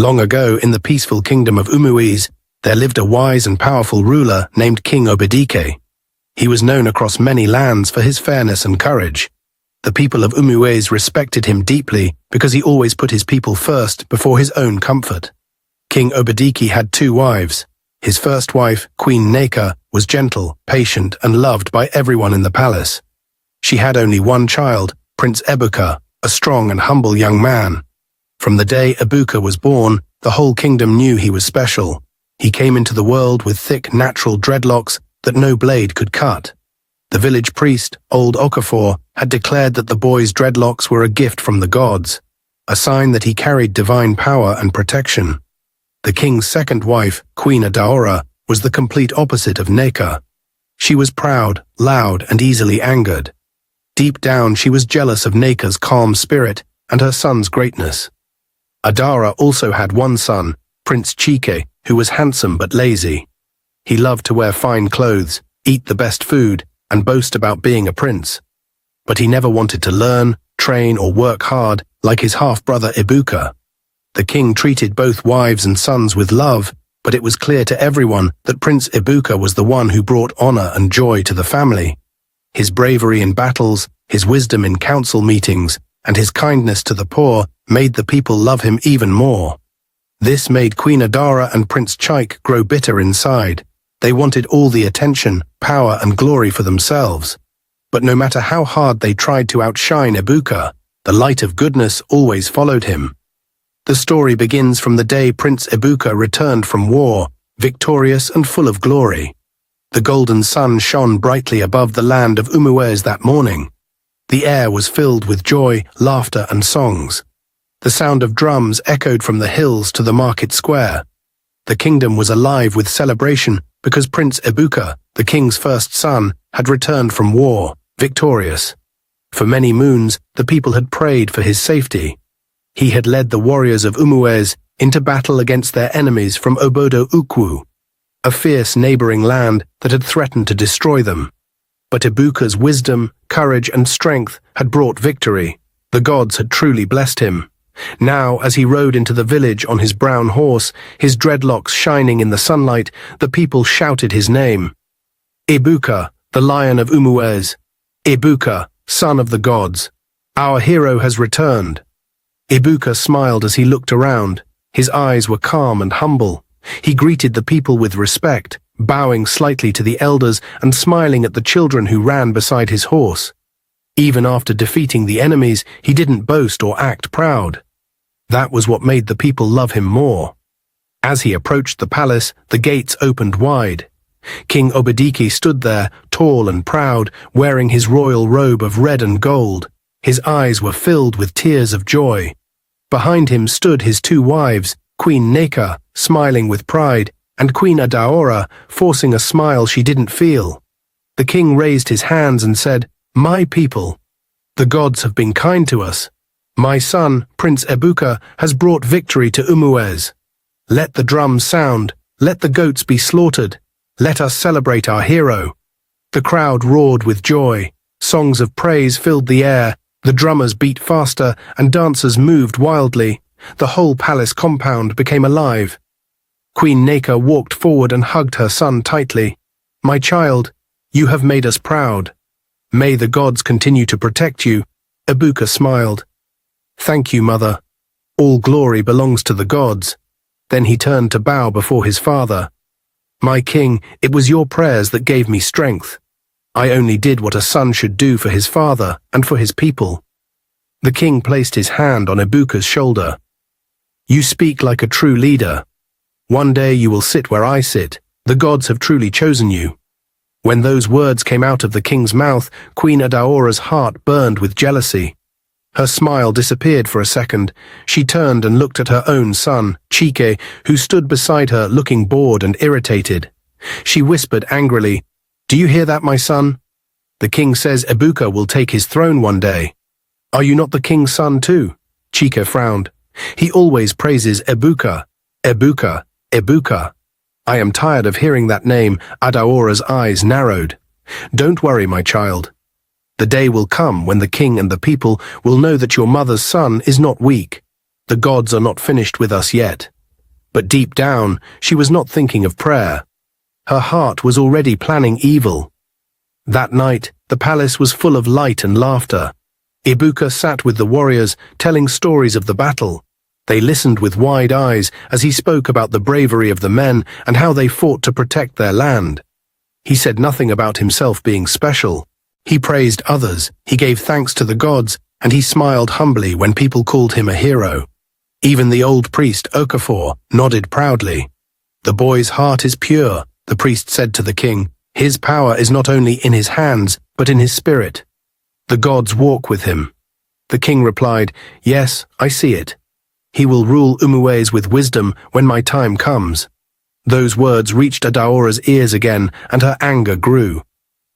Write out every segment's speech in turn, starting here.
Long ago, in the peaceful kingdom of Umuez, there lived a wise and powerful ruler named King Obedike. He was known across many lands for his fairness and courage. The people of Umuez respected him deeply because he always put his people first before his own comfort. King Obedike had 2 wives. His first wife, Queen Neka, was gentle, patient, and loved by everyone in the palace. She had only one child, Prince Ebuka, a strong and humble young man. From the day Ebuka was born, the whole kingdom knew he was special. He came into the world with thick, natural dreadlocks that no blade could cut. The village priest, old Okafor, had declared that the boy's dreadlocks were a gift from the gods, a sign that he carried divine power and protection. The king's second wife, Queen Adaora, was the complete opposite of Neka. She was proud, loud, and easily angered. Deep down, she was jealous of Neka's calm spirit and her son's greatness. Adaora also had one son, Prince Chike, who was handsome but lazy. He loved to wear fine clothes, eat the best food, and boast about being a prince. But he never wanted to learn, train, or work hard like his half-brother Ebuka. The king treated both wives and sons with love, but it was clear to everyone that Prince Ebuka was the one who brought honor and joy to the family. His bravery in battles, his wisdom in council meetings, and his kindness to the poor made the people love him even more. This made Queen Adaora and Prince Chike grow bitter inside. They wanted all the attention, power, and glory for themselves. But no matter how hard they tried to outshine Ebuka, the light of goodness always followed him. The story begins from the day Prince Ebuka returned from war, victorious and full of glory. The golden sun shone brightly above the land of Umuez that morning. The air was filled with joy, laughter, and songs. The sound of drums echoed from the hills to the market square. The kingdom was alive with celebration because Prince Ebuka, the king's first son, had returned from war, victorious. For many moons, the people had prayed for his safety. He had led the warriors of Umuez into battle against their enemies from Obodo Ukwu, a fierce neighboring land that had threatened to destroy them. But Ebuka's wisdom, courage, and strength had brought victory. The gods had truly blessed him. Now, as he rode into the village on his brown horse, his dreadlocks shining in the sunlight, the people shouted his name. Ebuka, the Lion of Umuez. Ebuka, son of the gods. Our hero has returned. Ebuka smiled as he looked around. His eyes were calm and humble. He greeted the people with respect, bowing slightly to the elders and smiling at the children who ran beside his horse. Even after defeating the enemies, he didn't boast or act proud. That was what made the people love him more. As he approached the palace, the gates opened wide. King Obedike stood there, tall and proud, wearing his royal robe of red and gold. His eyes were filled with tears of joy. Behind him stood his 2 wives, Queen Neka, smiling with pride, and Queen Adaora, forcing a smile she didn't feel. The king raised his hands and said, "My people, the gods have been kind to us. My son, Prince Ebuka, has brought victory to Umuez. Let the drums sound, let the goats be slaughtered. Let us celebrate our hero." The crowd roared with joy. Songs of praise filled the air. The drummers beat faster, and dancers moved wildly. The whole palace compound became alive. Queen Neka walked forward and hugged her son tightly. "My child, you have made us proud. May the gods continue to protect you." Ebuka smiled. "Thank you, mother. All glory belongs to the gods." Then he turned to bow before his father. "My king, it was your prayers that gave me strength. I only did what a son should do for his father and for his people." The king placed his hand on Ebuka's shoulder. "You speak like a true leader. One day you will sit where I sit. The gods have truly chosen you." When those words came out of the king's mouth, Queen Adaora's heart burned with jealousy. Her smile disappeared for a second. She turned and looked at her own son, Chike, who stood beside her looking bored and irritated. She whispered angrily, "Do you hear that, my son? The king says Ebuka will take his throne one day. Are you not the king's son too?" Chike frowned. "He always praises Ebuka. Ebuka, Ebuka." "I am tired of hearing that name." Adaora's eyes narrowed. "Don't worry, my child. The day will come when the king and the people will know that your mother's son is not weak. The gods are not finished with us yet. But deep down, she was not thinking of prayer. Her heart was already planning evil. That night, the palace was full of light and laughter. Ibuka sat with the warriors, telling stories of the battle. They listened with wide eyes as he spoke about the bravery of the men and how they fought to protect their land. He said nothing about himself being special. He praised others, he gave thanks to the gods, and he smiled humbly when people called him a hero. Even the old priest Okafor nodded proudly. "The boy's heart is pure," the priest said to the king. "His power is not only in his hands, but in his spirit. The gods walk with him." The king replied, "Yes, I see it. He will rule Umuwes with wisdom when my time comes." Those words reached Adaora's ears again, and her anger grew.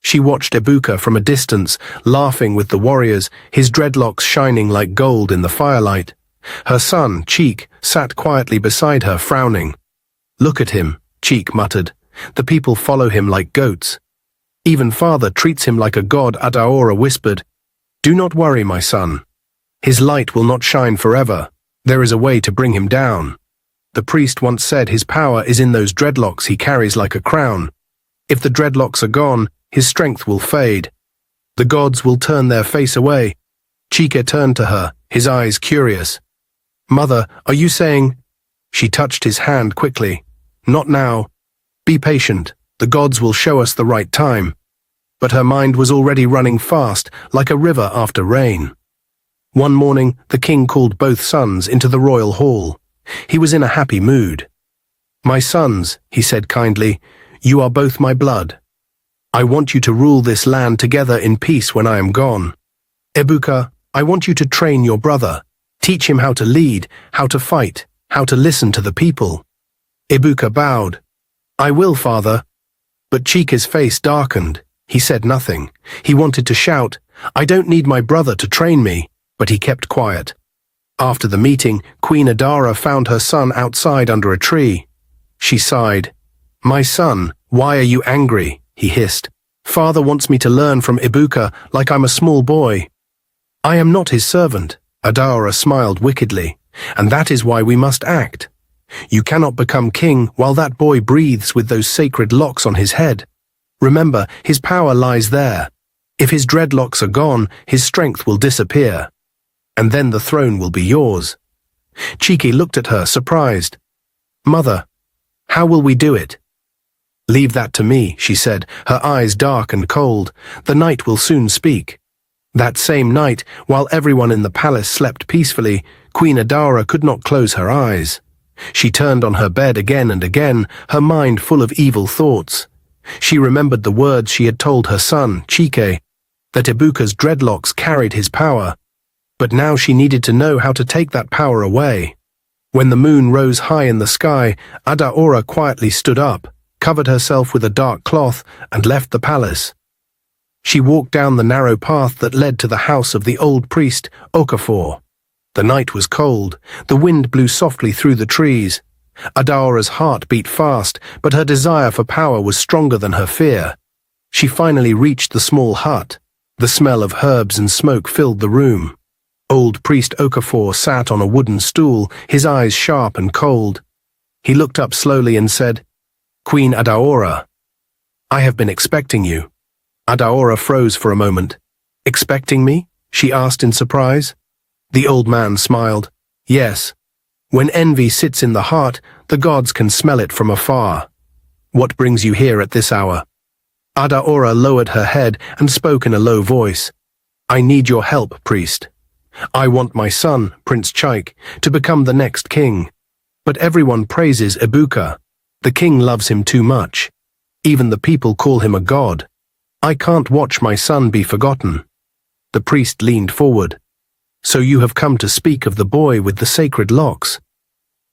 She watched Ibuka from a distance, laughing with the warriors, his dreadlocks shining like gold in the firelight. Her son, Cheek, sat quietly beside her, frowning. "Look at him," Cheek muttered. "The people follow him like goats. Even father treats him like a god." Adaora whispered, "Do not worry, my son. His light will not shine forever. There is a way to bring him down. The priest once said his power is in those dreadlocks he carries like a crown. If the dreadlocks are gone, his strength will fade. The gods will turn their face away." Chika turned to her, his eyes curious. "Mother, are you saying—" She touched his hand quickly. "Not now. Be patient. The gods will show us the right time." But her mind was already running fast, like a river after rain. One morning, the king called both sons into the royal hall. He was in a happy mood. "My sons," he said kindly, "you are both my blood. I want you to rule this land together in peace when I am gone. Ibuka, I want you to train your brother. Teach him how to lead, how to fight, how to listen to the people." Ibuka bowed. "I will, father." But Chika's face darkened. He said nothing. He wanted to shout, "I don't need my brother to train me," but he kept quiet. After the meeting, Queen Adara found her son outside under a tree. She sighed. "My son, why are you angry?" he hissed. "Father wants me to learn from Ibuka like I'm a small boy." "I am not his servant," Adara smiled wickedly, "and that is why we must act. You cannot become king while that boy breathes with those sacred locks on his head. Remember, his power lies there. If his dreadlocks are gone, his strength will disappear. And then the throne will be yours." Chiki looked at her, surprised. "Mother, how will we do it?" "Leave that to me," she said, her eyes dark and cold. "The night will soon speak." That same night, while everyone in the palace slept peacefully, Queen Adara could not close her eyes. She turned on her bed again and again, her mind full of evil thoughts. She remembered the words she had told her son, Chike, that Ibuka's dreadlocks carried his power. But now she needed to know how to take that power away. When the moon rose high in the sky, Adaora quietly stood up, covered herself with a dark cloth, and left the palace. She walked down the narrow path that led to the house of the old priest, Okafor. The night was cold, the wind blew softly through the trees. Adaora's heart beat fast, but her desire for power was stronger than her fear. She finally reached the small hut. The smell of herbs and smoke filled the room. Old priest Okafor sat on a wooden stool, his eyes sharp and cold. He looked up slowly and said, "Queen Adaora, I have been expecting you." Adaora froze for a moment. "Expecting me?" she asked in surprise. The old man smiled. "Yes. When envy sits in the heart, the gods can smell it from afar. What brings you here at this hour?" Adaora lowered her head and spoke in a low voice. "I need your help, priest. I want my son, Prince Chaik, to become the next king. But everyone praises Ibuka. The king loves him too much. Even the people call him a god. I can't watch my son be forgotten." The priest leaned forward. "So you have come to speak of the boy with the sacred locks?"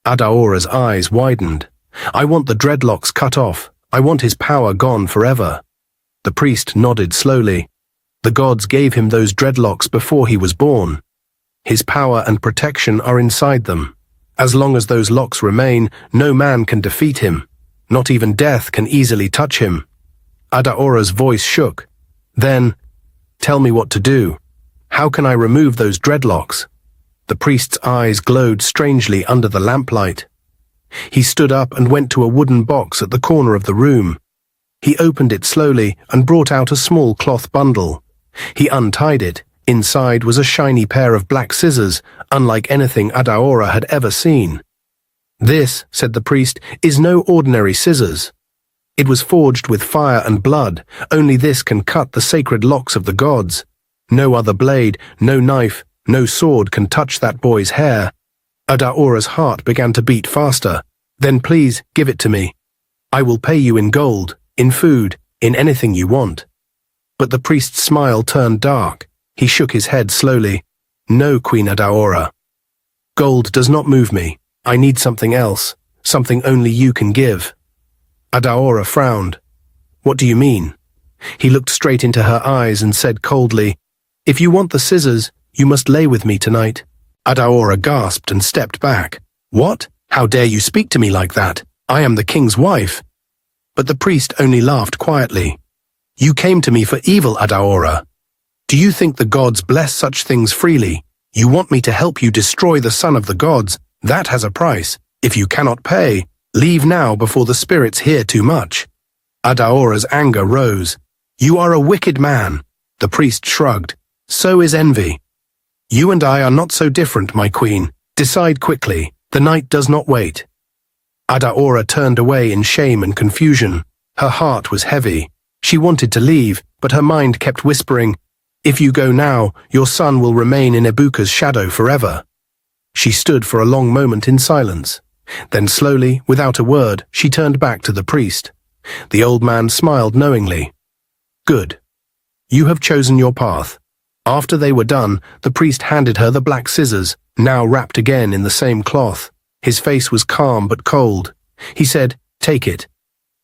Adaora's eyes widened. "I want the dreadlocks cut off. I want his power gone forever." The priest nodded slowly. "The gods gave him those dreadlocks before he was born. His power and protection are inside them. As long as those locks remain, no man can defeat him. Not even death can easily touch him." Adaora's voice shook. "Then, tell me what to do. How can I remove those dreadlocks?" The priest's eyes glowed strangely under the lamplight. He stood up and went to a wooden box at the corner of the room. He opened it slowly and brought out a small cloth bundle. He untied it. Inside was a shiny pair of black scissors, unlike anything Adaora had ever seen. "This," said the priest, "is no ordinary scissors. It was forged with fire and blood. Only this can cut the sacred locks of the gods. No other blade, no knife, no sword can touch that boy's hair." Adaora's heart began to beat faster. "Then please give it to me. I will pay you in gold, in food, in anything you want." But the priest's smile turned dark. He shook his head slowly. "No, Queen Adaora. Gold does not move me. I need something else, something only you can give." Adaora frowned. "What do you mean?" He looked straight into her eyes and said coldly, "If you want the scissors, you must lay with me tonight." Adaora gasped and stepped back. "What? How dare you speak to me like that? I am the king's wife." But the priest only laughed quietly. "You came to me for evil, Adaora. Do you think the gods bless such things freely? You want me to help you destroy the son of the gods. That has a price. If you cannot pay, leave now before the spirits hear too much." Adaora's anger rose. "You are a wicked man." The priest shrugged. "So is envy. You and I are not so different, my queen. Decide quickly. The night does not wait." Adaora turned away in shame and confusion. Her heart was heavy. She wanted to leave, but her mind kept whispering, "If you go now, your son will remain in Ibuka's shadow forever." She stood for a long moment in silence. Then slowly, without a word, she turned back to the priest. The old man smiled knowingly. "Good. You have chosen your path." After they were done, the priest handed her the black scissors, now wrapped again in the same cloth. His face was calm but cold. He said, "Take it.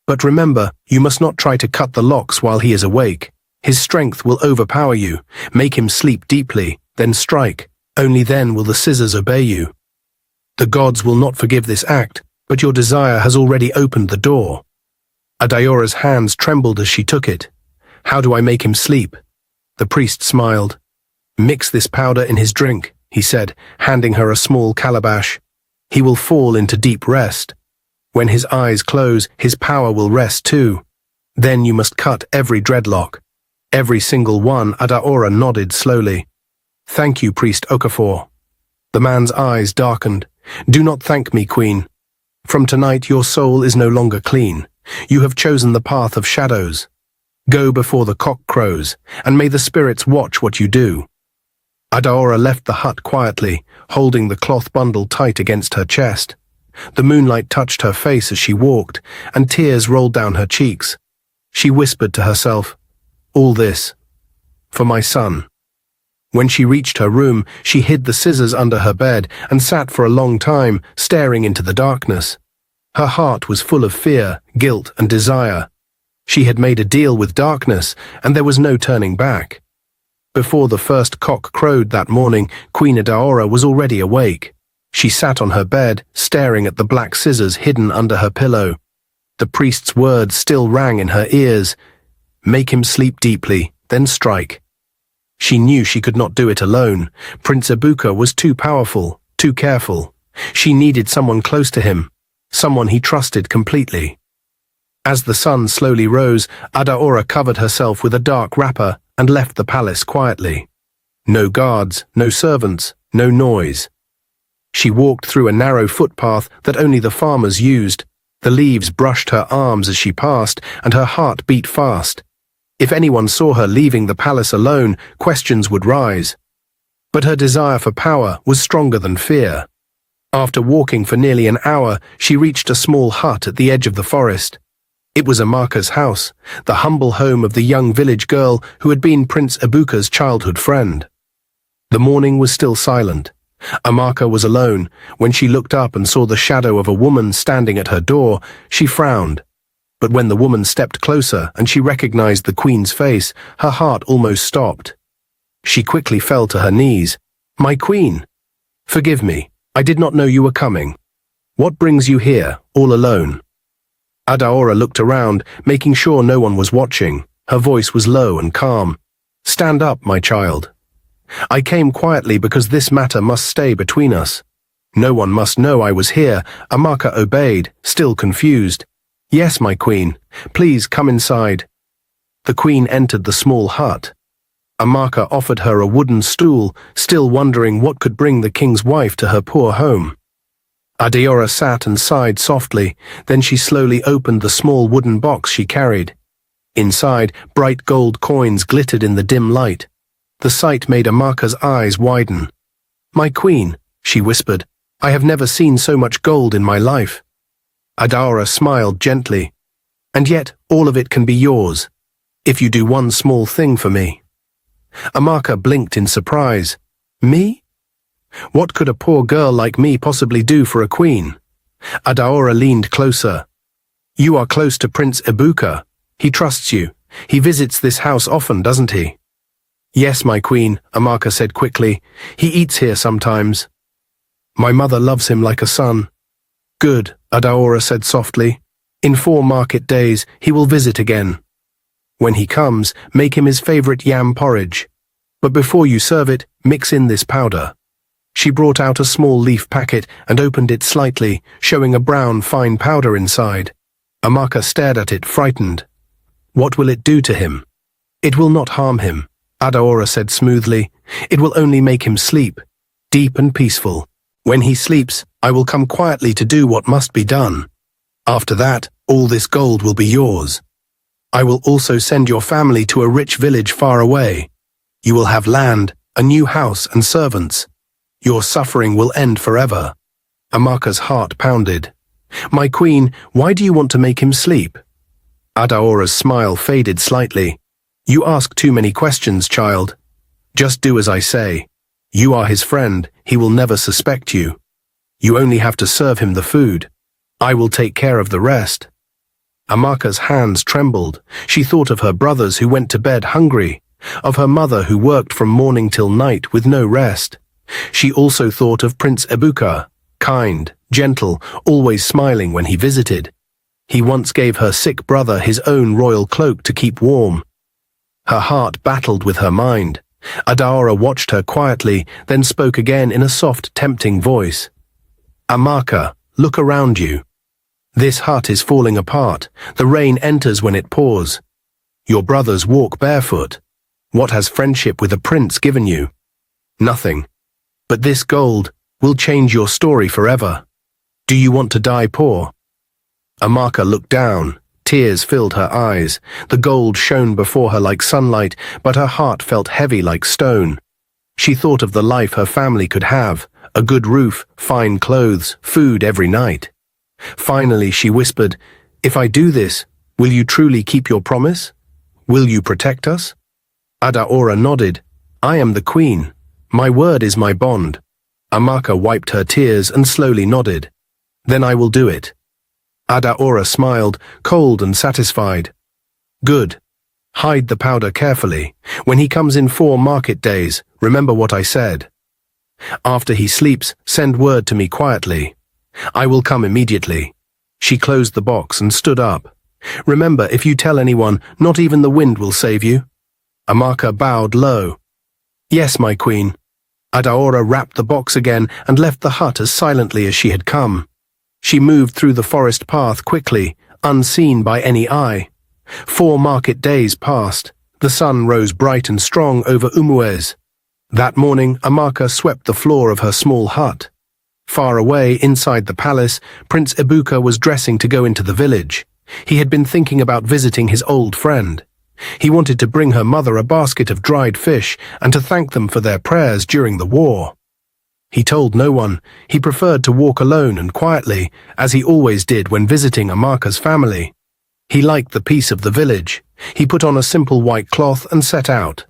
But remember, you must not try to cut the locks while he is awake. His strength will overpower you. Make him sleep deeply, then strike. Only then will the scissors obey you. The gods will not forgive this act, but your desire has already opened the door." Adaora's hands trembled as she took it. "How do I make him sleep?" The priest smiled. "Mix this powder in his drink," he said, handing her a small calabash. "He will fall into deep rest. When his eyes close, his power will rest too. Then you must cut every dreadlock." "Every single one," Adaora nodded slowly. "Thank you, Priest Okafor." The man's eyes darkened. "Do not thank me, Queen. From tonight your soul is no longer clean. You have chosen the path of shadows. Go before the cock crows, and may the spirits watch what you do." Adaora left the hut quietly, holding the cloth bundle tight against her chest. The moonlight touched her face as she walked, and tears rolled down her cheeks. She whispered to herself, "All this, for my son." When she reached her room, she hid the scissors under her bed and sat for a long time, staring into the darkness. Her heart was full of fear, guilt, and desire. She had made a deal with darkness, and there was no turning back. Before the first cock crowed that morning, Queen Adaora was already awake. She sat on her bed, staring at the black scissors hidden under her pillow. The priest's words still rang in her ears. "Make him sleep deeply, then strike." She knew she could not do it alone. Prince Ibuka was too powerful, too careful. She needed someone close to him, someone he trusted completely. As the sun slowly rose, Adaora covered herself with a dark wrapper and left the palace quietly. No guards, no servants, no noise. She walked through a narrow footpath that only the farmers used. The leaves brushed her arms as she passed, and her heart beat fast. If anyone saw her leaving the palace alone, questions would rise. But her desire for power was stronger than fear. After walking for nearly an hour, she reached a small hut at the edge of the forest. It was Amaka's house, the humble home of the young village girl who had been Prince Ibuka's childhood friend. The morning was still silent. Amaka was alone. When she looked up and saw the shadow of a woman standing at her door, she frowned. But when the woman stepped closer and she recognized the queen's face, her heart almost stopped. She quickly fell to her knees. "My queen! Forgive me, I did not know you were coming. What brings you here, all alone?" Adaora looked around, making sure no one was watching. Her voice was low and calm. "Stand up, my child. I came quietly because this matter must stay between us. No one must know I was here. Amaka obeyed, still confused. Yes, my queen. Please come inside. The queen entered the small hut. Amaka offered her a wooden stool, still wondering what could bring the king's wife to her poor home. Adeora sat and sighed softly, then she slowly opened the small wooden box she carried. Inside, bright gold coins glittered in the dim light. The sight made Amaka's eyes widen. My queen, she whispered, I have never seen so much gold in my life. Adeora smiled gently. And yet, all of it can be yours, if you do one small thing for me. Amaka blinked in surprise. Me? What could a poor girl like me possibly do for a queen? Adeora leaned closer. You are close to Prince Ibuka. He trusts you. He visits this house often, doesn't he? Yes, my queen, Amaka said quickly. He eats here sometimes. My mother loves him like a son. Good, Adeora said softly. In 4 market days, he will visit again. When he comes, make him his favorite yam porridge. But before you serve it, mix in this powder. She brought out a small leaf packet and opened it slightly, showing a brown, fine powder inside. Amaka stared at it, frightened. What will it do to him? It will not harm him, Adeora said smoothly. It will only make him sleep, deep and peaceful. When he sleeps, I will come quietly to do what must be done. After that, all this gold will be yours. I will also send your family to a rich village far away. You will have land, a new house and servants. Your suffering will end forever. Amaka's heart pounded. My queen, why do you want to make him sleep? Adeora's smile faded slightly. You ask too many questions, child. Just do as I say. You are his friend, he will never suspect you. You only have to serve him the food. I will take care of the rest. Amaka's hands trembled. She thought of her brothers who went to bed hungry, of her mother who worked from morning till night with no rest. She also thought of Prince Ibuka, kind, gentle, always smiling when he visited. He once gave her sick brother his own royal cloak to keep warm. Her heart battled with her mind. Adeora watched her quietly, then spoke again in a soft, tempting voice. Amaka, look around you. This hut is falling apart. The rain enters when it pours. Your brothers walk barefoot. What has friendship with a prince given you? Nothing. But this gold will change your story forever. Do you want to die poor? Amaka looked down. Tears filled her eyes. The gold shone before her like sunlight, but her heart felt heavy like stone. She thought of the life her family could have, a good roof, fine clothes, food every night. Finally, she whispered, If I do this, will you truly keep your promise? Will you protect us? Adeora nodded. I am the queen. My word is my bond. Amaka wiped her tears and slowly nodded. Then I will do it. Adeora smiled, cold and satisfied. Good. Hide the powder carefully. When he comes in 4 market days, remember what I said. After he sleeps, send word to me quietly. I will come immediately. She closed the box and stood up. Remember, if you tell anyone, not even the wind will save you. Amaka bowed low. Yes, my queen. Adeora wrapped the box again and left the hut as silently as she had come. She moved through the forest path quickly, unseen by any eye. 4 market days passed. The sun rose bright and strong over Umuez. That morning, Amaka swept the floor of her small hut. Far away, inside the palace, Prince Ibuka was dressing to go into the village. He had been thinking about visiting his old friend. He wanted to bring her mother a basket of dried fish and to thank them for their prayers during the war. He told no one. He preferred to walk alone and quietly, as he always did when visiting Amaka's family. He liked the peace of the village. He put on a simple white cloth and set out.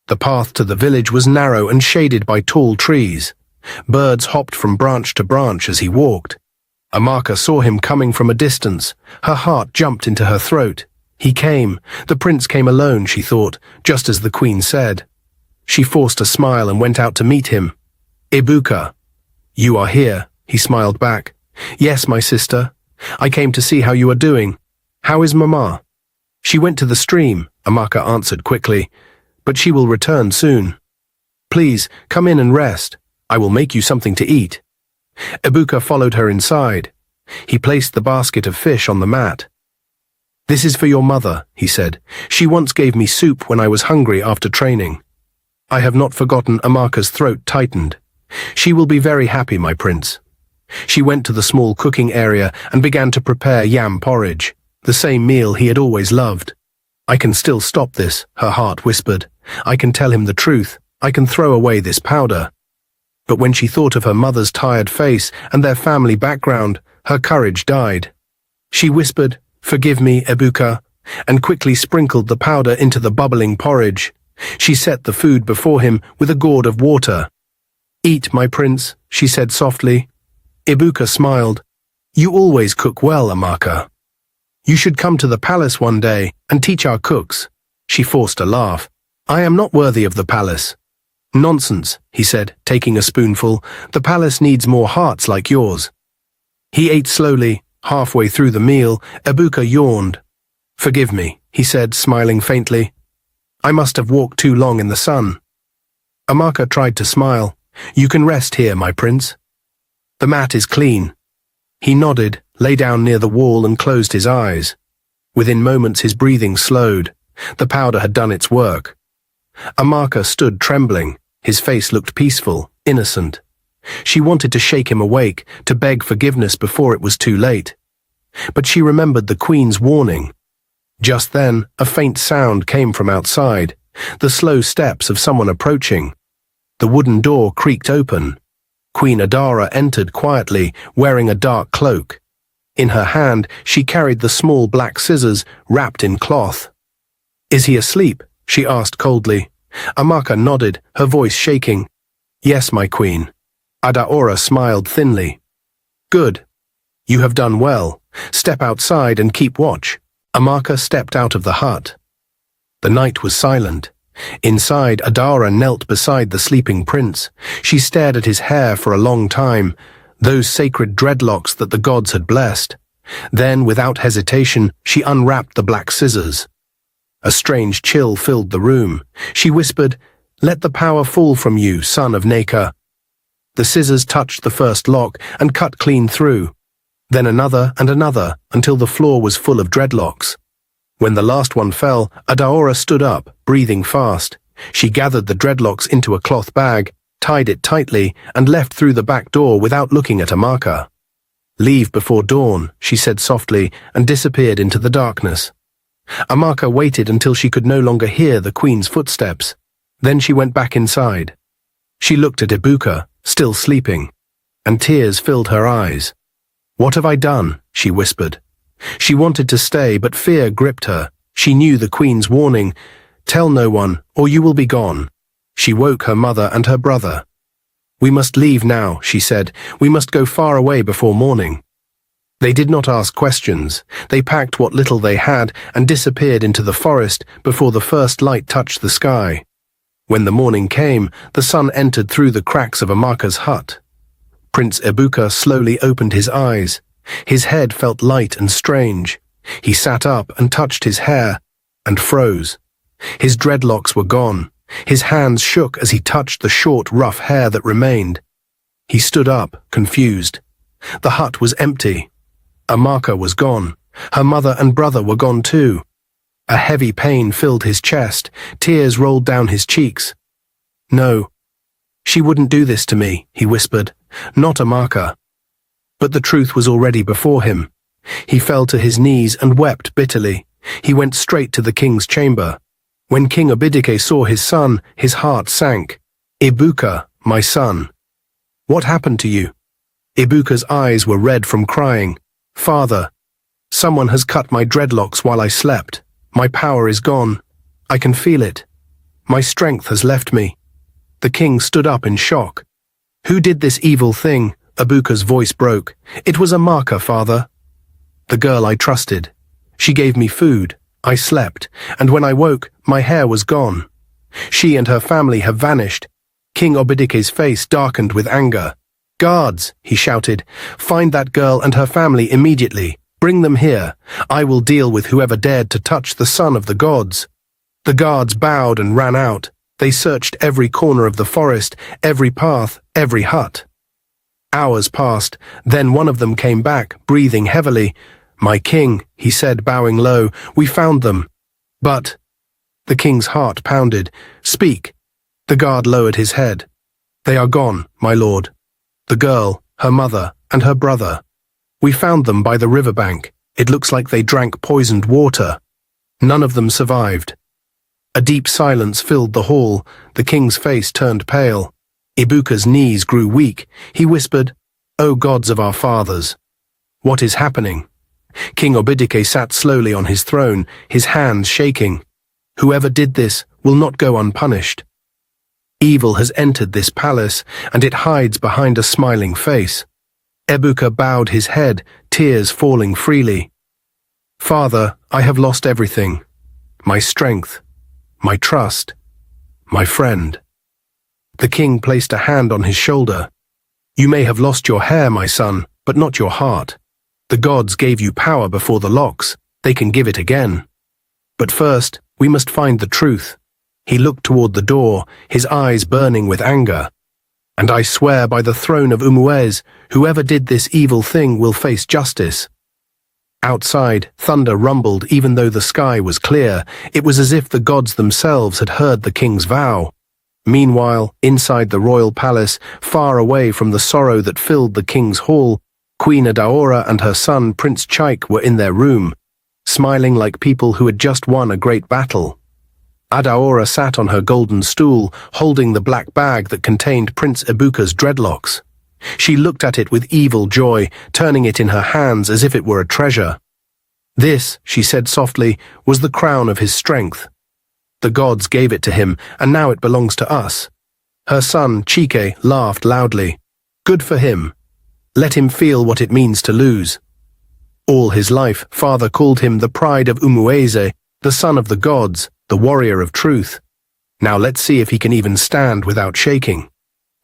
The path to the village was narrow and shaded by tall trees. Birds hopped from branch to branch as he walked. Amaka saw him coming from a distance. Her heart jumped into her throat. He came. The prince came alone, she thought, just as the queen said. She forced a smile and went out to meet him. Ibuka. You are here, he smiled back. Yes, my sister. I came to see how you are doing. How is Mama? She went to the stream, Amaka answered quickly, but she will return soon. Please, come in and rest. I will make you something to eat. Ibuka followed her inside. He placed the basket of fish on the mat. This is for your mother, he said. She once gave me soup when I was hungry after training. I have not forgotten. Amaka's throat tightened. She will be very happy, my prince. She went to the small cooking area and began to prepare yam porridge, the same meal he had always loved. I can still stop this, her heart whispered. I can tell him the truth. I can throw away this powder. But when she thought of her mother's tired face and their family background, her courage died. She whispered, "Forgive me, Ibuka," and quickly sprinkled the powder into the bubbling porridge. She set the food before him with a gourd of water. "Eat, my prince," she said softly. Ibuka smiled. "You always cook well, Amaka. You should come to the palace one day and teach our cooks." She forced a laugh. "I am not worthy of the palace." "Nonsense," he said, taking a spoonful. "The palace needs more hearts like yours." He ate slowly. Halfway through the meal, Ibuka yawned. "Forgive me," he said, smiling faintly. "I must have walked too long in the sun." Amaka tried to smile. "You can rest here, my prince. The mat is clean." He nodded, lay down near the wall and closed his eyes. Within moments his breathing slowed. The powder had done its work. Amaka stood trembling. His face looked peaceful, innocent. She wanted to shake him awake, to beg forgiveness before it was too late. But she remembered the Queen's warning. Just then, a faint sound came from outside, the slow steps of someone approaching. The wooden door creaked open. Queen Adara entered quietly, wearing a dark cloak. In her hand, she carried the small black scissors wrapped in cloth. "Is he asleep?" she asked coldly. Amaka nodded, her voice shaking. "Yes, my queen." Adaora smiled thinly. "Good. You have done well. Step outside and keep watch." Amaka stepped out of the hut. The night was silent. Inside, Adara knelt beside the sleeping prince. She stared at his hair for a long time, those sacred dreadlocks that the gods had blessed. Then, without hesitation, she unwrapped the black scissors. A strange chill filled the room. She whispered, "Let the power fall from you, son of Neka." The scissors touched the first lock and cut clean through. Then another and another, until the floor was full of dreadlocks. When the last one fell, Adaora stood up, breathing fast. She gathered the dreadlocks into a cloth bag, tied it tightly, and left through the back door without looking at Amaka. "Leave before dawn," she said softly, and disappeared into the darkness. Amaka waited until she could no longer hear the queen's footsteps. Then she went back inside. She looked at Ibuka, still sleeping, and tears filled her eyes. "What have I done?" she whispered. She wanted to stay, but fear gripped her. She knew the queen's warning, "Tell no one, or you will be gone." She woke her mother and her brother. "We must leave now," she said. "We must go far away before morning." They did not ask questions. They packed what little they had and disappeared into the forest before the first light touched the sky. When the morning came, the sun entered through the cracks of Amaka's hut. Prince Ibuka slowly opened his eyes. His head felt light and strange. He sat up and touched his hair, and froze. His dreadlocks were gone. His hands shook as he touched the short, rough hair that remained. He stood up, confused. The hut was empty. Amaka was gone. Her mother and brother were gone too. A heavy pain filled his chest. Tears rolled down his cheeks. "No, she wouldn't do this to me," he whispered. "Not Amaka." But the truth was already before him. He fell to his knees and wept bitterly. He went straight to the king's chamber. When King Obidike saw his son, his heart sank. "Ibuka, my son. What happened to you?" Ibuka's eyes were red from crying. "Father, someone has cut my dreadlocks while I slept. My power is gone. I can feel it. My strength has left me." The king stood up in shock. "Who did this evil thing?" Ibuka's voice broke. "It was Amaka, father. The girl I trusted. She gave me food. I slept, and when I woke, my hair was gone. She and her family have vanished." King Obidike's face darkened with anger. "Guards," he shouted, "find that girl and her family immediately. Bring them here. I will deal with whoever dared to touch the son of the gods." The guards bowed and ran out. They searched every corner of the forest, every path, every hut. Hours passed, then one of them came back, breathing heavily. "My king," he said, bowing low, "we found them." "But—" The king's heart pounded. "Speak." The guard lowered his head. "They are gone, my lord. The girl, her mother, and her brother. We found them by the riverbank. It looks like they drank poisoned water. None of them survived." A deep silence filled the hall. The king's face turned pale. Ibuka's knees grew weak. He whispered, "O gods of our fathers, what is happening?" King Obedike sat slowly on his throne, his hands shaking. "Whoever did this will not go unpunished. Evil has entered this palace, and it hides behind a smiling face." Ebuka bowed his head, tears falling freely. "Father, I have lost everything. My strength, my trust, my friend." The king placed a hand on his shoulder. "You may have lost your hair, my son, but not your heart. The gods gave you power before the locks. They can give it again. But first, we must find the truth." He looked toward the door, his eyes burning with anger. "And I swear by the throne of Umuez, whoever did this evil thing will face justice." Outside, thunder rumbled even though the sky was clear. It was as if the gods themselves had heard the king's vow. Meanwhile, inside the royal palace, far away from the sorrow that filled the king's hall, Queen Adaora and her son Prince Chaik were in their room, smiling like people who had just won a great battle. Adaora sat on her golden stool, holding the black bag that contained Prince Ebuka's dreadlocks. She looked at it with evil joy, turning it in her hands as if it were a treasure. "This," she said softly, "was the crown of his strength. The gods gave it to him, and now it belongs to us." Her son, Chike, laughed loudly. "Good for him. Let him feel what it means to lose." All his life, father called him the pride of Umueze, the son of the gods, the warrior of truth. Now let's see if he can even stand without shaking.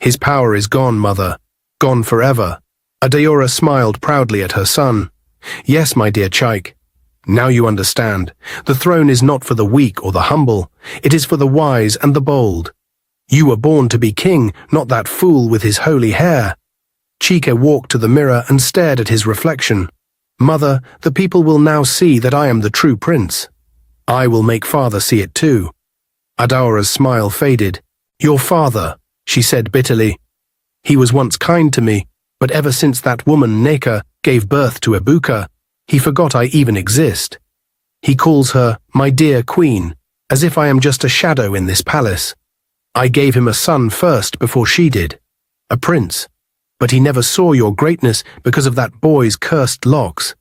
"His power is gone, mother. Gone forever." Adaora smiled proudly at her son. "Yes, my dear Chaik. Now you understand. The throne is not for the weak or the humble. It is for the wise and the bold. You were born to be king, not that fool with his holy hair." Chike walked to the mirror and stared at his reflection. "Mother, the people will now see that I am the true prince. I will make father see it too." Adaora's smile faded. "Your father," she said bitterly. "He was once kind to me, but ever since that woman Neka gave birth to Ebuka, he forgot I even exist. He calls her my dear queen, as if I am just a shadow in this palace. I gave him a son first before she did, a prince, but he never saw your greatness because of that boy's cursed locks."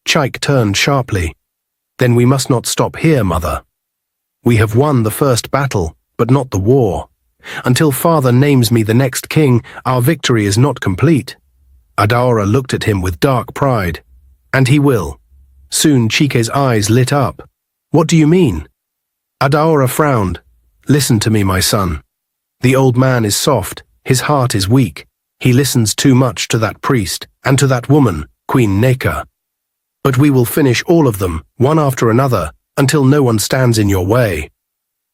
Chaik turned sharply. "Then we must not stop here, mother. We have won the first battle, but not the war. Until father names me the next king, our victory is not complete." Adaora looked at him with dark pride. "And he will." Soon Chike's eyes lit up. "What do you mean?" Adaora frowned. "Listen to me, my son. The old man is soft, his heart is weak. He listens too much to that priest, and to that woman, Queen Neka. But we will finish all of them, one after another, until no one stands in your way."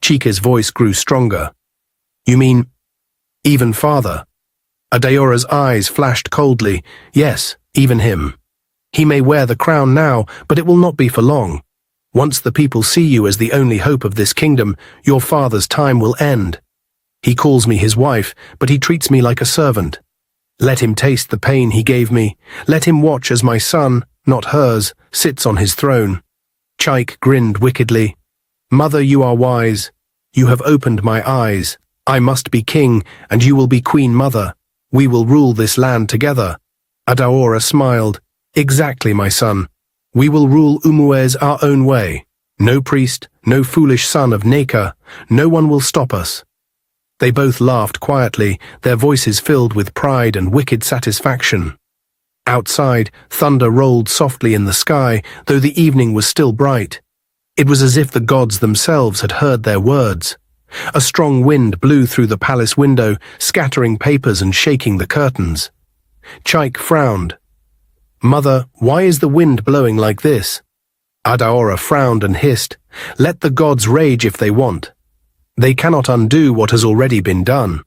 Chike's voice grew stronger. "You mean, even father?" Adaora's eyes flashed coldly. "Yes, even him. He may wear the crown now, but it will not be for long. Once the people see you as the only hope of this kingdom, your father's time will end. He calls me his wife, but he treats me like a servant. Let him taste the pain he gave me. Let him watch as my son, not hers, sits on his throne." Chaik grinned wickedly. "Mother, you are wise. You have opened my eyes. I must be king, and you will be queen mother. We will rule this land together." Adaora smiled. "Exactly, my son. We will rule Umuez our own way. No priest, no foolish son of Neka. No one will stop us." They both laughed quietly, their voices filled with pride and wicked satisfaction. Outside, thunder rolled softly in the sky, though the evening was still bright. It was as if the gods themselves had heard their words. A strong wind blew through the palace window, scattering papers and shaking the curtains. Chaik frowned. "Mother, why is the wind blowing like this?" Adaora frowned and hissed. "Let the gods rage if they want. They cannot undo what has already been done.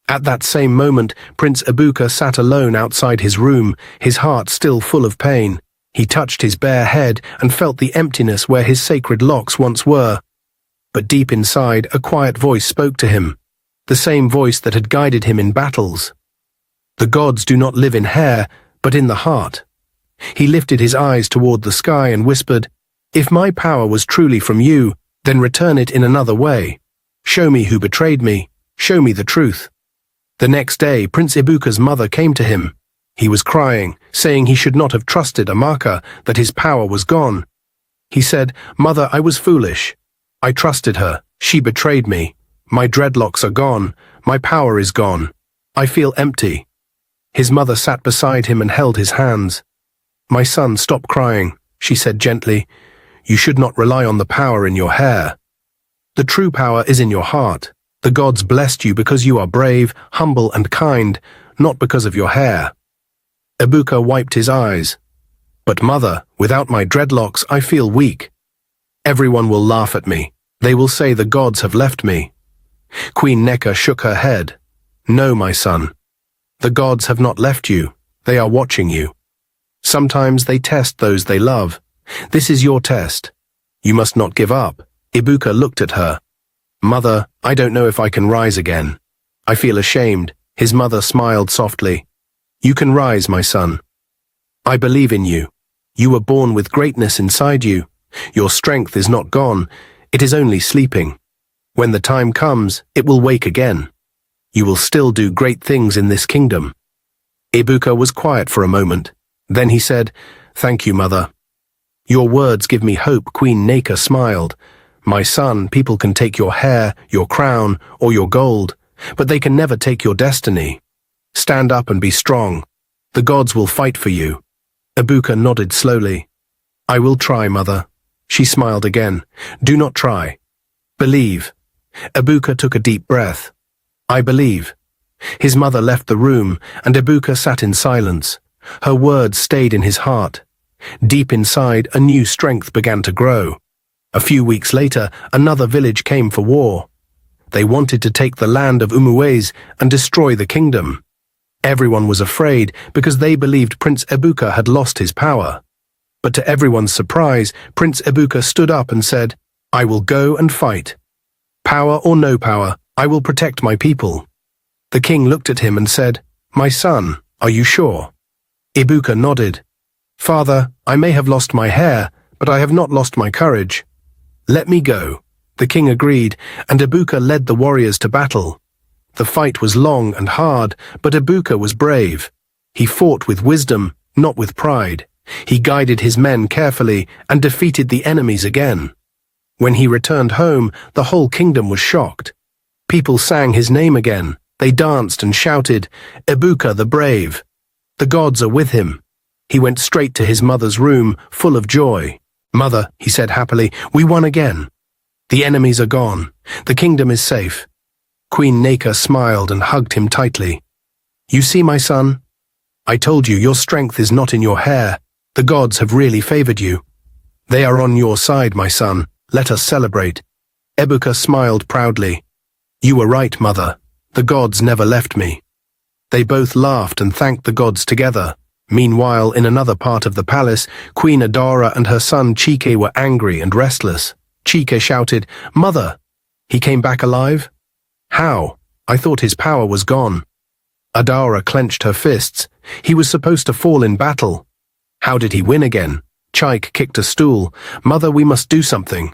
At that same moment, Prince Ibuka sat alone outside his room, his heart still full of pain. He touched his bare head and felt the emptiness where his sacred locks once were. But deep inside, a quiet voice spoke to him, the same voice that had guided him in battles. The gods do not live in hair, but in the heart. He lifted his eyes toward the sky and whispered, "If my power was truly from you, then return it in another way. Show me who betrayed me. Show me the truth." The next day, Prince Ibuka's mother came to him. He was crying, saying he should not have trusted Amaka, that his power was gone. He said, "Mother, I was foolish. I trusted her. She betrayed me. My dreadlocks are gone. My power is gone. I feel empty." His mother sat beside him and held his hands. "My son, stop crying," she said gently. "You should not rely on the power in your hair. The true power is in your heart. The gods blessed you because you are brave, humble, and kind, not because of your hair." Ibuka wiped his eyes. "But mother, without my dreadlocks, I feel weak. Everyone will laugh at me. They will say the gods have left me." Queen Neka shook her head. "No, my son. The gods have not left you. They are watching you. Sometimes they test those they love. This is your test. You must not give up." Ibuka looked at her. "Mother, I don't know if I can rise again. I feel ashamed." His mother smiled softly. "You can rise, my son. I believe in you. You were born with greatness inside you. Your strength is not gone. It is only sleeping. When the time comes, it will wake again. You will still do great things in this kingdom." Ibuka was quiet for a moment. Then he said, "Thank you, mother." "Your words give me hope," Queen Neka smiled. "My son, people can take your hair, your crown, or your gold, but they can never take your destiny. Stand up and be strong. The gods will fight for you." Ibuka nodded slowly. "I will try, mother." She smiled again. "Do not try. Believe." Ibuka took a deep breath. "I believe." His mother left the room, and Ibuka sat in silence. Her words stayed in his heart. Deep inside, a new strength began to grow. A few weeks later, another village came for war. They wanted to take the land of Umuwez and destroy the kingdom. Everyone was afraid because they believed Prince Ibuka had lost his power. But to everyone's surprise, Prince Ibuka stood up and said, "I will go and fight. Power or no power, I will protect my people." The king looked at him and said, "My son, are you sure?" Ibuka nodded. "Father, I may have lost my hair, but I have not lost my courage. Let me go." The king agreed, and Ibuka led the warriors to battle. The fight was long and hard, but Ibuka was brave. He fought with wisdom, not with pride. He guided his men carefully and defeated the enemies again. When he returned home, the whole kingdom was shocked. People sang his name again. They danced and shouted, "Ibuka the brave. The gods are with him." He went straight to his mother's room, full of joy. "Mother," he said happily, "we won again. The enemies are gone. The kingdom is safe." Queen Neka smiled and hugged him tightly. "You see, my son? I told you your strength is not in your hair. The gods have really favored you. They are on your side, my son. Let us celebrate." Ibuka smiled proudly. "You were right, mother. The gods never left me." They both laughed and thanked the gods together. Meanwhile, in another part of the palace, Queen Adara and her son Chike were angry and restless. Chike shouted, "Mother, he came back alive? How? I thought his power was gone." Adara clenched her fists. He was supposed to fall in battle. How did he win again? Chike kicked a stool. "Mother, we must do something.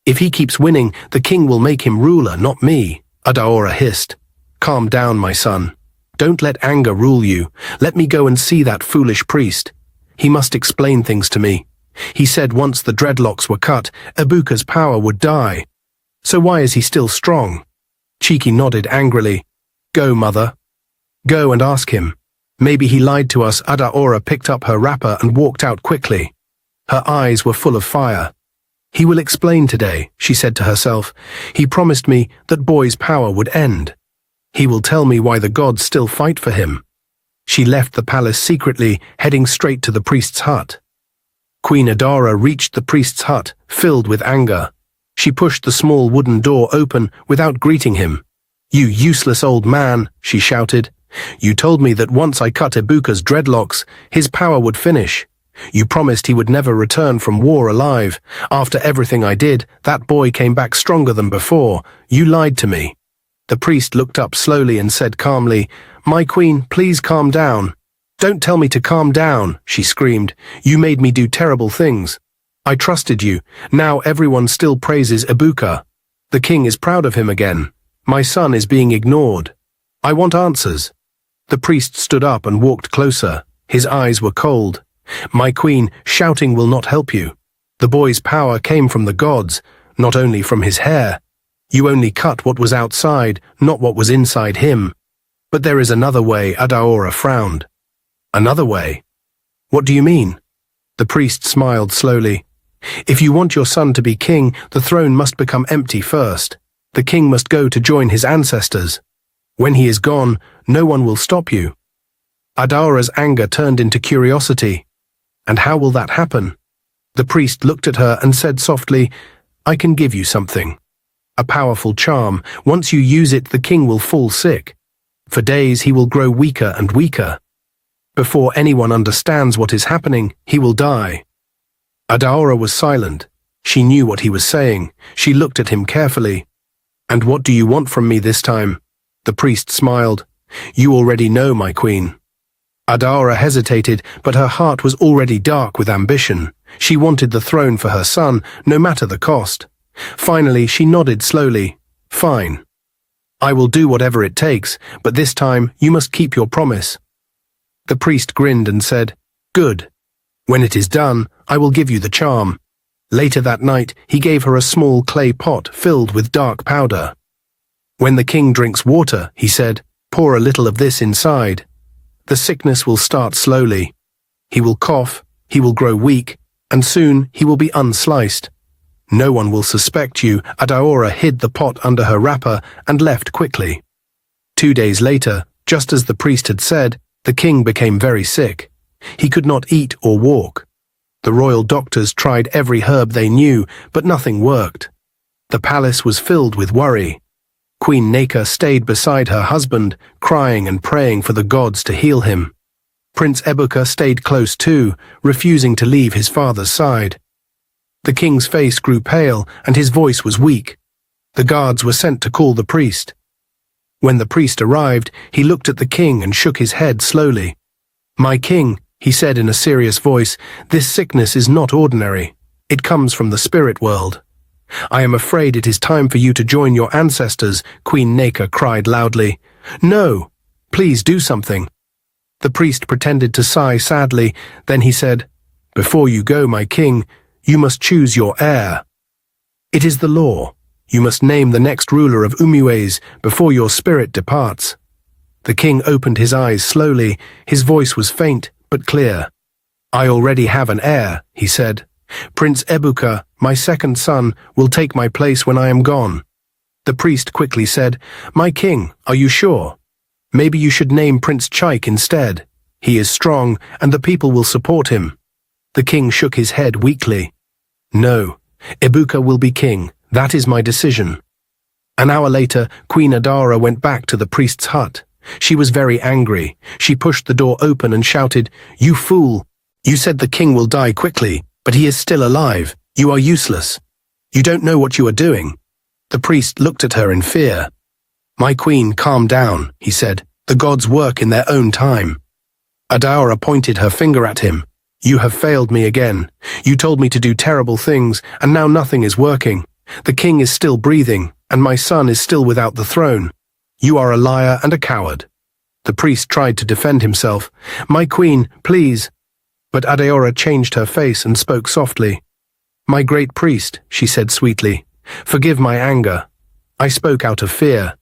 If he keeps winning, the king will make him ruler, not me." Adara hissed. "Calm down, my son. Don't let anger rule you. Let me go and see that foolish priest. He must explain things to me. He said once the dreadlocks were cut, Ibuka's power would die. So why is he still strong?" Chike nodded angrily. "Go, mother. Go and ask him. Maybe he lied to us." Adaora picked up her wrapper and walked out quickly. Her eyes were full of fire. "He will explain today," she said to herself. "He promised me that boy's power would end. He will tell me why the gods still fight for him." She left the palace secretly, heading straight to the priest's hut. Queen Adara reached the priest's hut, filled with anger. She pushed the small wooden door open without greeting him. "You useless old man," she shouted. "You told me that once I cut Ibuka's dreadlocks, his power would finish. You promised he would never return from war alive. After everything I did, that boy came back stronger than before. You lied to me." The priest looked up slowly and said calmly, "My queen, please calm down." "Don't tell me to calm down," she screamed. "You made me do terrible things. I trusted you. Now everyone still praises Ibuka. The king is proud of him again. My son is being ignored. I want answers." The priest stood up and walked closer. His eyes were cold. "My queen, shouting will not help you. The boy's power came from the gods, not only from his hair. You only cut what was outside, not what was inside him. But there is another way," Adaora frowned. "Another way? What do you mean?" The priest smiled slowly. "If you want your son to be king, the throne must become empty first. The king must go to join his ancestors. When he is gone, no one will stop you." Adaora's anger turned into curiosity. "And how will that happen?" The priest looked at her and said softly, "I can give you something. A powerful charm. Once you use it, the king will fall sick. For days he will grow weaker and weaker. Before anyone understands what is happening, he will die." Adaora was silent. She knew what he was saying. She looked at him carefully. "And what do you want from me this time?" The priest smiled. "You already know, my queen." Adaora hesitated, but her heart was already dark with ambition. She wanted the throne for her son, no matter the cost. Finally, she nodded slowly. "Fine. I will do whatever it takes, but this time you must keep your promise." The priest grinned and said, "Good. When it is done, I will give you the charm." Later that night, he gave her a small clay pot filled with dark powder. "When the king drinks water," he said, "pour a little of this inside. The sickness will start slowly. He will cough, he will grow weak, and soon he will be unsliced. No one will suspect you." Adaora hid the pot under her wrapper and left quickly. 2 days later, just as the priest had said, the king became very sick. He could not eat or walk. The royal doctors tried every herb they knew, but nothing worked. The palace was filled with worry. Queen Neka stayed beside her husband, crying and praying for the gods to heal him. Prince Ebuka stayed close too, refusing to leave his father's side. The king's face grew pale and his voice was weak. The guards were sent to call the priest. When the priest arrived, he looked at the king and shook his head slowly. "My king," he said in a serious voice, "this sickness is not ordinary. It comes from the spirit world. I am afraid it is time for you to join your ancestors," Queen Neka cried loudly. "No, please do something." The priest pretended to sigh sadly, then he said, "Before you go, my king, you must choose your heir. It is the law. You must name the next ruler of Umuez before your spirit departs." The king opened his eyes slowly. His voice was faint but clear. "I already have an heir," he said. "Prince Ebuka, my second son, will take my place when I am gone." The priest quickly said, "My king, are you sure? Maybe you should name Prince Chaik instead. He is strong, and the people will support him." The king shook his head weakly. "No, Ibuka will be king. That is my decision." An hour later, Queen Adaora went back to the priest's hut. She was very angry. She pushed the door open and shouted, "You fool! You said the king will die quickly, but he is still alive. You are useless. You don't know what you are doing." The priest looked at her in fear. "My queen, calm down," he said. "The gods work in their own time." Adaora pointed her finger at him. "You have failed me again. You told me to do terrible things, and now nothing is working. The king is still breathing, and my son is still without the throne. You are a liar and a coward." The priest tried to defend himself. "My queen, please." But Adaora changed her face and spoke softly. "My great priest," she said sweetly, "forgive my anger. I spoke out of fear.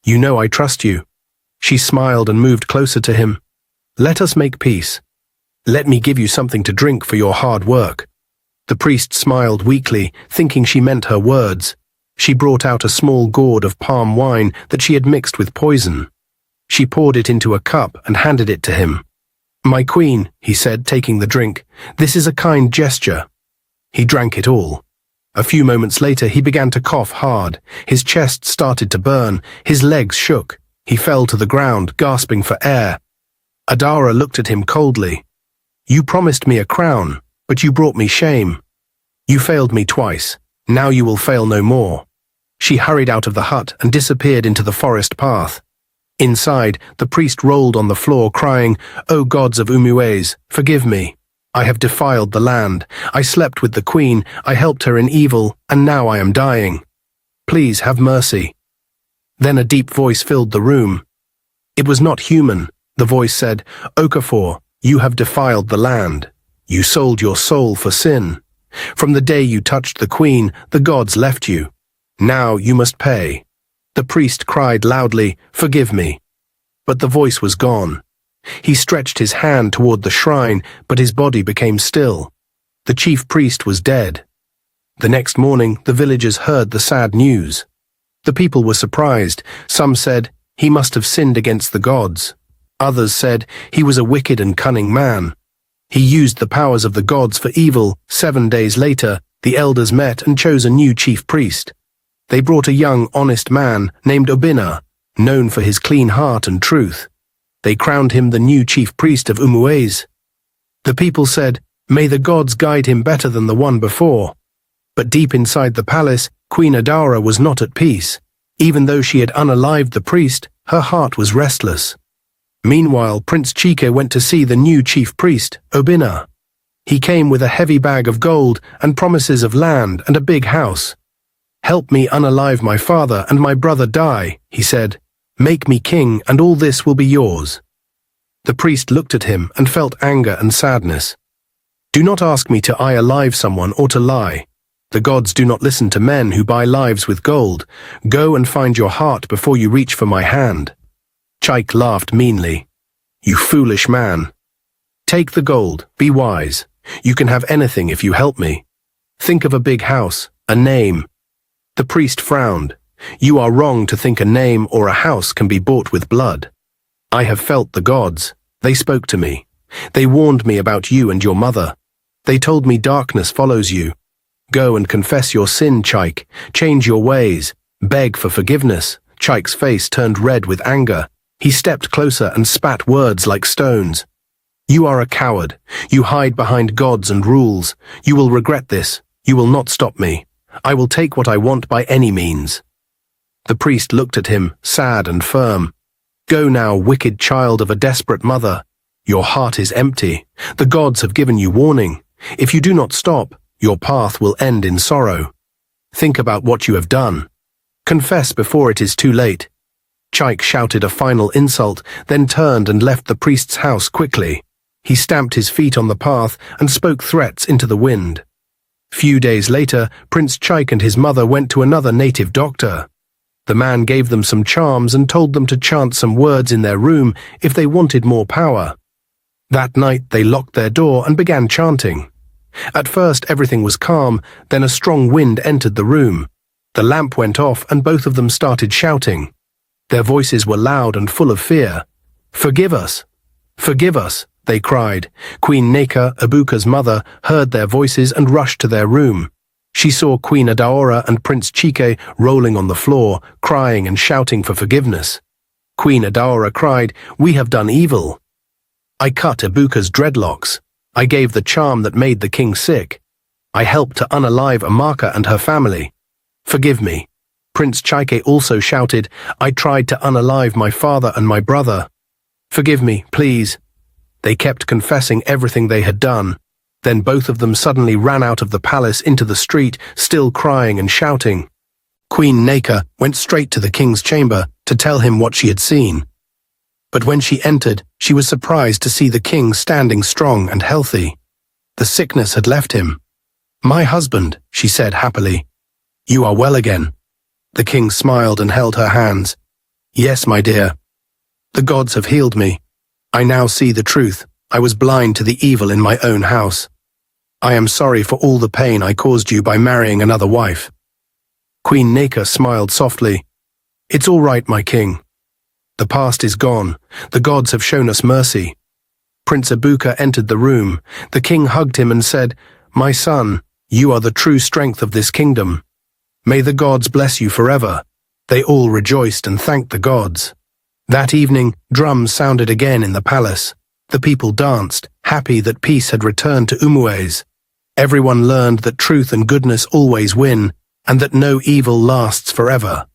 You know I trust you." She smiled and moved closer to him. "Let us make peace. Let me give you something to drink for your hard work." The priest smiled weakly, thinking she meant her words. She brought out a small gourd of palm wine that she had mixed with poison. She poured it into a cup and handed it to him. "My queen," he said, taking the drink, "this is a kind gesture." He drank it all. A few moments later he began to cough hard. His chest started to burn. His legs shook. He fell to the ground, gasping for air. Adara looked at him coldly. "You promised me a crown, but you brought me shame. You failed me twice. Now you will fail no more." She hurried out of the hut and disappeared into the forest path. Inside, the priest rolled on the floor, crying, "O gods of Umuez, forgive me. I have defiled the land. I slept with the queen, I helped her in evil, and now I am dying. Please have mercy." Then a deep voice filled the room. It was not human. The voice said, "Okafor, you have defiled the land. You sold your soul for sin. From the day you touched the queen, the gods left you. Now you must pay." The priest cried loudly, "Forgive me." But the voice was gone. He stretched his hand toward the shrine, but his body became still. The chief priest was dead. The next morning, the villagers heard the sad news. The people were surprised. Some said, "He must have sinned against the gods." Others said, "He was a wicked and cunning man. He used the powers of the gods for evil." 7 days later, the elders met and chose a new chief priest. They brought a young, honest man named Obina, known for his clean heart and truth. They crowned him the new chief priest of Umuez. The people said, "May the gods guide him better than the one before." But deep inside the palace, Queen Adara was not at peace. Even though she had unalived the priest, her heart was restless. Meanwhile, Prince Chike went to see the new chief priest, Obina. He came with a heavy bag of gold and promises of land and a big house. "Help me unalive my father and my brother die," he said. "Make me king and all this will be yours." The priest looked at him and felt anger and sadness. "Do not ask me to alive someone or to lie. The gods do not listen to men who buy lives with gold. Go and find your heart before you reach for my hand." Chike laughed meanly. "You foolish man. Take the gold, be wise. You can have anything if you help me. Think of a big house, a name." The priest frowned. "You are wrong to think a name or a house can be bought with blood. I have felt the gods. They spoke to me. They warned me about you and your mother. They told me darkness follows you. Go and confess your sin, Chike. Change your ways. Beg for forgiveness." Chike's face turned red with anger. He stepped closer and spat words like stones. "You are a coward. You hide behind gods and rules. You will regret this. You will not stop me. I will take what I want by any means." The priest looked at him, sad and firm. "Go now, wicked child of a desperate mother. Your heart is empty. The gods have given you warning. If you do not stop, your path will end in sorrow. Think about what you have done. Confess before it is too late." Chike shouted a final insult, then turned and left the priest's house quickly. He stamped his feet on the path and spoke threats into the wind. Few days later, Prince Chike and his mother went to another native doctor. The man gave them some charms and told them to chant some words in their room if they wanted more power. That night they locked their door and began chanting. At first everything was calm, then a strong wind entered the room. The lamp went off and both of them started shouting. Their voices were loud and full of fear. "Forgive us! Forgive us!" they cried. Queen Neka, Ibuka's mother, heard their voices and rushed to their room. She saw Queen Adaora and Prince Chike rolling on the floor, crying and shouting for forgiveness. Queen Adaora cried, "We have done evil. I cut Ibuka's dreadlocks. I gave the charm that made the king sick. I helped to unalive Amaka and her family. Forgive me." Prince Chike also shouted, "I tried to unalive my father and my brother. Forgive me, please." They kept confessing everything they had done. Then both of them suddenly ran out of the palace into the street, still crying and shouting. Queen Neka went straight to the king's chamber to tell him what she had seen. But when she entered, she was surprised to see the king standing strong and healthy. The sickness had left him. "My husband," she said happily. "You are well again." The king smiled and held her hands. "Yes, my dear. The gods have healed me. I now see the truth. I was blind to the evil in my own house. I am sorry for all the pain I caused you by marrying another wife." Queen Neka smiled softly. "It's all right, my king. The past is gone. The gods have shown us mercy." Prince Ibuka entered the room. The king hugged him and said, "My son, You are the true strength of this kingdom. May the gods bless you forever." They all rejoiced and thanked the gods. That evening, drums sounded again in the palace. The people danced, happy that peace had returned to Umuez. Everyone learned that truth and goodness always win, and that no evil lasts forever.